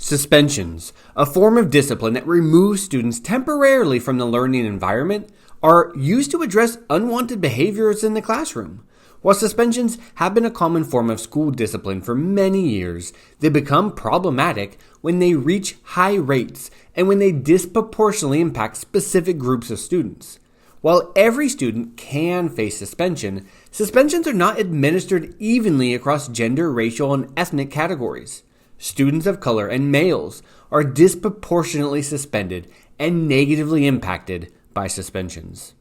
Suspensions, a form of discipline that removes students temporarily from the learning environment, are used to address unwanted behaviors in the classroom. While suspensions have been a common form of school discipline for many years, they become problematic when they reach high rates and when they disproportionately impact specific groups of students. While every student can face suspension, suspensions are not administered evenly across gender, racial, and ethnic categories. Students of color and males are disproportionately suspended and negatively impacted by suspensions.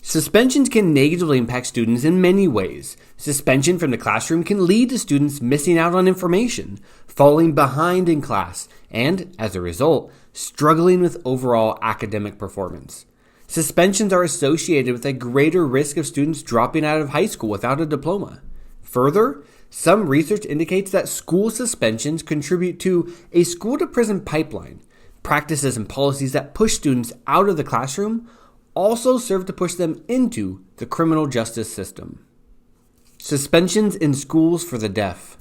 Suspensions can negatively impact students in many ways. Suspension from the classroom can lead to students missing out on information, falling behind in class, and, as a result, struggling with overall academic performance. Suspensions are associated with a greater risk of students dropping out of high school without a diploma. Further, some research indicates that school suspensions contribute to a school-to-prison pipeline. Practices and policies that push students out of the classroom also serve to push them into the criminal justice system. Suspensions in schools for the deaf.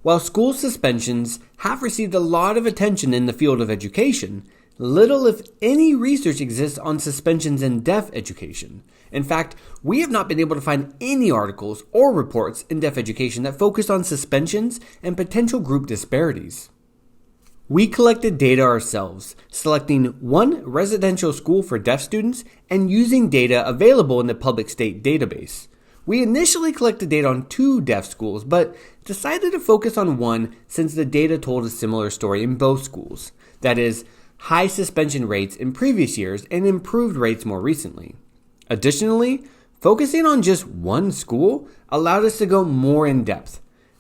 While school suspensions have received a lot of attention in the field of education, little if any research exists on suspensions in deaf education. In fact, we have not been able to find any articles or reports in deaf education that focus on suspensions and potential group disparities. We collected data ourselves, selecting one residential school for deaf students and using data available in the public state database. We initially collected data on 2 deaf schools, but decided to focus on one since the data told a similar story in both schools. That is, high suspension rates in previous years and improved rates more recently. Additionally, focusing on just one school allowed us to go more in depth.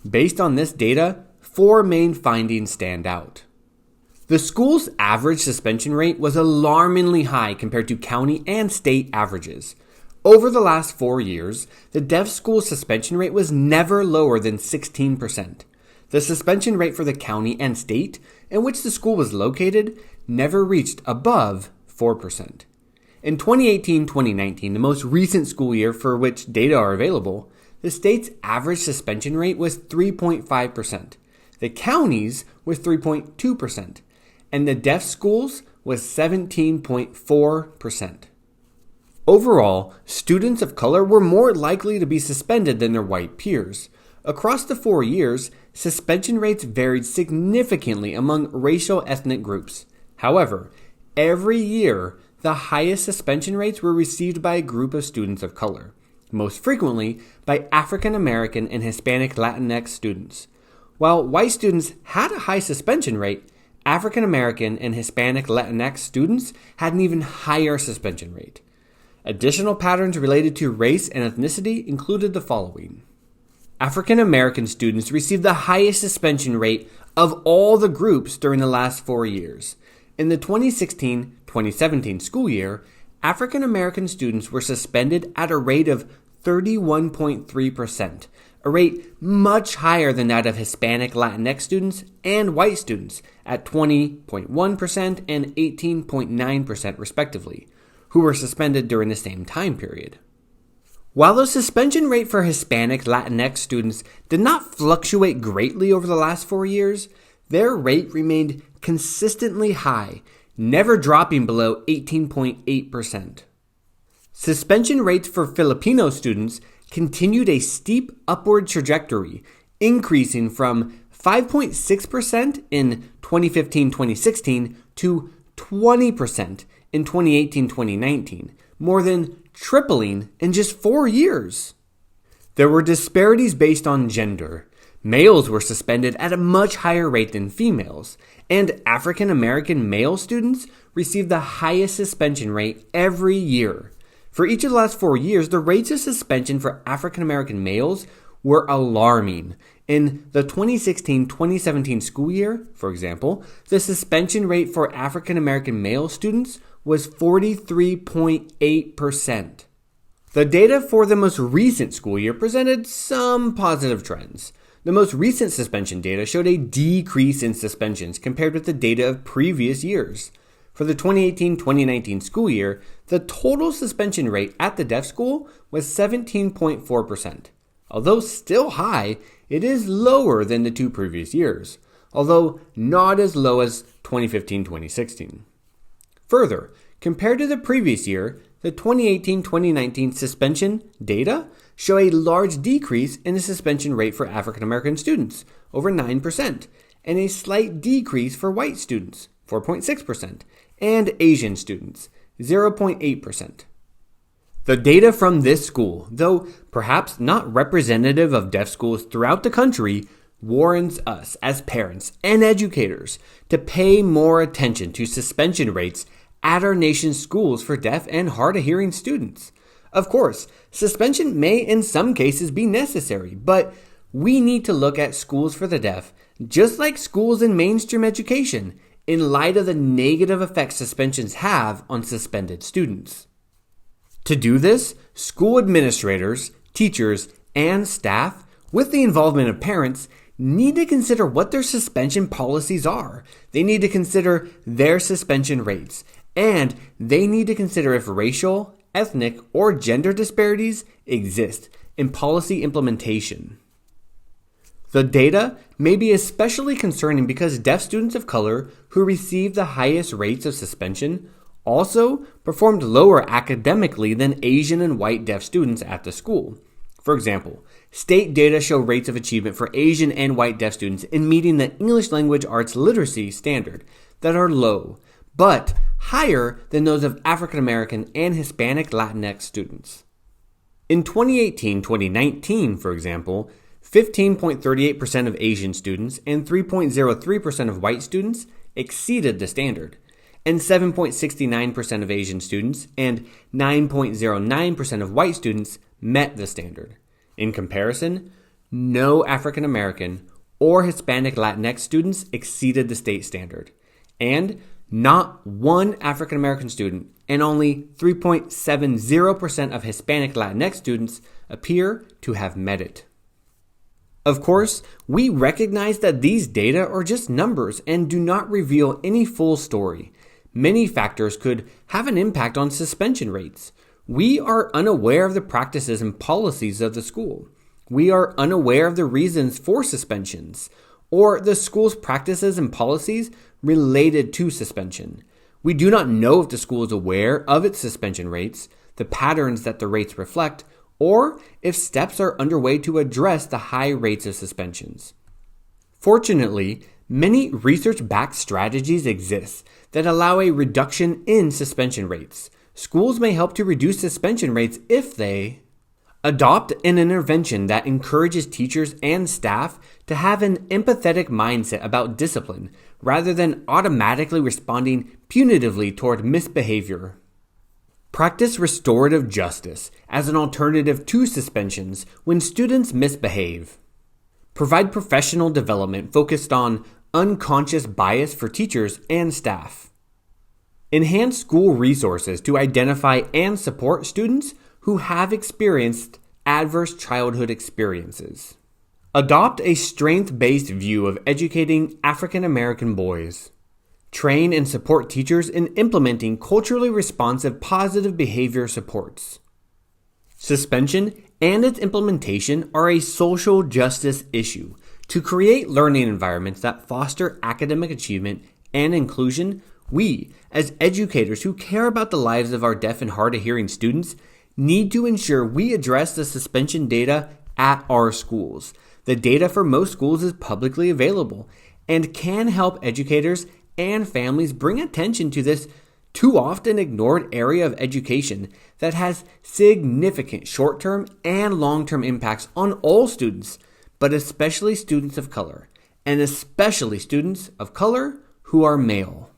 Based on this data, 4 main findings stand out. The school's average suspension rate was alarmingly high compared to county and state averages. Over the last 4 years, the deaf school's suspension rate was never lower than 16%. The suspension rate for the county and state in which the school was located never reached above 4%. In 2018-2019, the most recent school year for which data are available, the state's average suspension rate was 3.5%. The county's was 3.2%, and the deaf schools was 17.4%. Overall, students of color were more likely to be suspended than their white peers. Across the 4 years, suspension rates varied significantly among racial ethnic groups. However, every year, the highest suspension rates were received by a group of students of color, most frequently by African American and Hispanic Latinx students. While white students had a high suspension rate, African American and Hispanic Latinx students had an even higher suspension rate. Additional patterns related to race and ethnicity included the following. African American students received the highest suspension rate of all the groups during the last 4 years. In the 2016-2017 school year, African American students were suspended at a rate of 31.3%, a rate much higher than that of Hispanic Latinx students and white students at 20.1% and 18.9% respectively, who were suspended during the same time period. While the suspension rate for Hispanic Latinx students did not fluctuate greatly over the last 4 years, their rate remained consistently high, never dropping below 18.8%. Suspension rates for Filipino students continued a steep upward trajectory, increasing from 5.6% in 2015-2016 to 20% in 2018-2019, more than tripling in just 4 years. There were disparities based on gender. Males were suspended at a much higher rate than females, and African American male students received the highest suspension rate every year. For each of the last 4 years, the rates of suspension for African American males were alarming. In the 2016-2017 school year, for example, the suspension rate for African American male students was 43.8%. The data for the most recent school year presented some positive trends. The most recent suspension data showed a decrease in suspensions compared with the data of previous years. For the 2018-2019 school year, the total suspension rate at the deaf school was 17.4%. Although still high, it is lower than the 2 previous years. although not as low as 2015-2016. Further, compared to the previous year, the 2018-2019 suspension data show a large decrease in the suspension rate for African American students, over 9%, and a slight decrease for white students, 4.6%, and Asian students, 0.8%. The data from this school, though perhaps not representative of deaf schools throughout the country, warns us as parents and educators to pay more attention to suspension rates at our nation's schools for deaf and hard of hearing students. Of course, suspension may in some cases be necessary, but we need to look at schools for the deaf just like schools in mainstream education in light of the negative effects suspensions have on suspended students. To do this, school administrators, teachers, and staff, with the involvement of parents, need to consider what their suspension policies are. They need to consider their suspension rates, and they need to consider if racial, ethnic, or gender disparities exist in policy implementation. The data may be especially concerning because deaf students of color who receive the highest rates of suspension also performed lower academically than Asian and white deaf students at the school. For example, state data show rates of achievement for Asian and white deaf students in meeting the English language arts literacy standard that are low, but higher than those of African American and Hispanic Latinx students. In 2018-2019, for example, 15.38% of Asian students and 3.03% of white students exceeded the standard, and 7.69% of Asian students and 9.09% of white students met the standard. In comparison, no African American or Hispanic Latinx students exceeded the state standard, and not one African American student and only 3.70% of Hispanic Latinx students appear to have met it. Of course, we recognize that these data are just numbers and do not reveal any full story. Many factors could have an impact on suspension rates. We are unaware of the practices and policies of the school. We are unaware of the reasons for suspensions or the school's practices and policies related to suspension. We do not know if the school is aware of its suspension rates, the patterns that the rates reflect, or if steps are underway to address the high rates of suspensions. Fortunately, many research-backed strategies exist that allow a reduction in suspension rates. Schools may help to reduce suspension rates if they adopt an intervention that encourages teachers and staff to have an empathetic mindset about discipline rather than automatically responding punitively toward misbehavior. Practice restorative justice as an alternative to suspensions when students misbehave. Provide professional development focused on unconscious bias for teachers and staff. Enhance school resources to identify and support students who have experienced adverse childhood experiences. Adopt a strength-based view of educating African American boys. Train and support teachers in implementing culturally responsive positive behavior supports. Suspension and its implementation are a social justice issue. To create learning environments that foster academic achievement and inclusion, we, as educators who care about the lives of our deaf and hard of hearing students, need to ensure we address the suspension data at our schools. The data for most schools is publicly available and can help educators and families bring attention to this too often ignored area of education that has significant short-term and long-term impacts on all students, but especially students of color, and especially students of color who are male.